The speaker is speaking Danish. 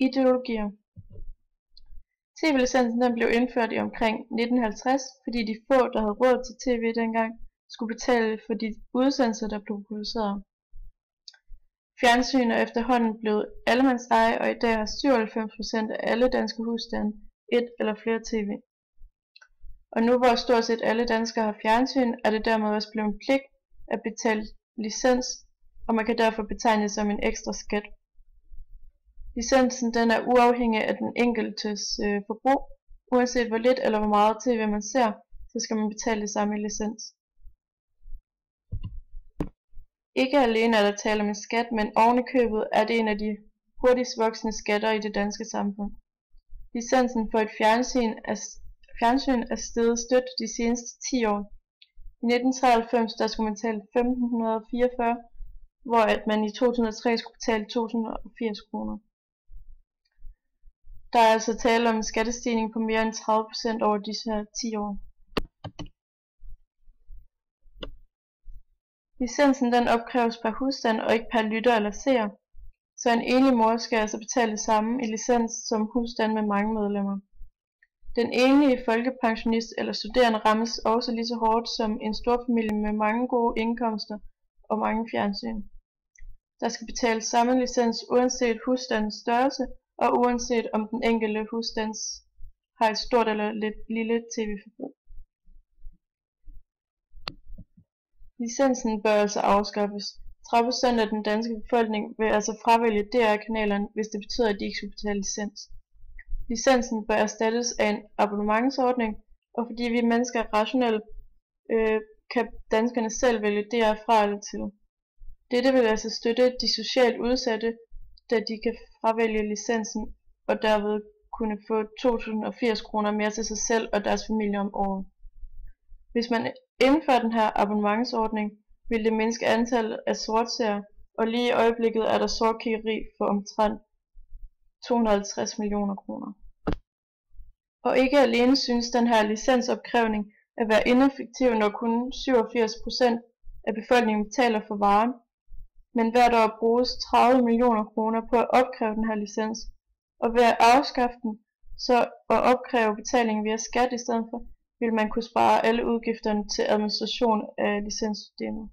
Ideologier. TV-licensen blev indført i omkring 1950, fordi de få, der havde råd til tv dengang, skulle betale for de udsendelser, der blev produceret. Fjernsyn er efterhånden blevet allemandseje, og i dag har 97% af alle danske husstande et eller flere tv. Og nu hvor stort set alle danskere har fjernsyn, er det dermed også blevet en pligt at betale licens, og man kan derfor betegne det som en ekstra skat. Licensen er uafhængig af den enkeltes forbrug. Uanset hvor lidt eller hvor meget tv man ser, så skal man betale det samme i licens. Ikke alene er der tale om en skat, men oven i købet er det en af de hurtigst voksende skatter i det danske samfund. Licensen for et fjernsyn er steget stødt de seneste 10 år. I 1993 der skulle man betale 1544, hvor at man i 2003 skulle betale 2080 kroner. Der er altså tale om en skattestigning på mere end 30% over disse her 10 år. Licensen opkræves per husstand og ikke per lytter eller seer, så en enlig mor skal altså betale det samme i licens som husstand med mange medlemmer. Den enlige folkepensionist eller studerende rammes også lige så hårdt som en storfamilie med mange gode indkomster og mange fjernsyn. Der skal betales samme licens uanset husstandens størrelse og uanset om den enkelte husstand har et stort eller lille tv-forbrug. Licensen bør altså afskaffes. 30% af den danske befolkning vil altså fravælge DR-kanalerne, hvis det betyder, at de ikke skulle betale licens. Licensen bør erstattes af en abonnementsordning, og fordi vi mennesker er rationelle, kan danskerne selv vælge DR fra eller til. Dette vil altså støtte de socialt udsatte, da de kan fravælge licensen og derved kunne få 2080 kroner mere til sig selv og deres familie om året. Hvis man indfører den her abonnementsordning, vil det mindske antallet af sortseere, og lige i øjeblikket er der sortkiggeri for omtrent 250 millioner kroner. Og ikke alene synes den her licensopkrævning at være ineffektiv, når kun 87% af befolkningen betaler for varen, men hvert år bruges 30 millioner kroner på at opkræve den her licens, og ved at afskaffe den og opkræve betalingen via skat i stedet for, vil man kunne spare alle udgifterne til administration af licenssystemet.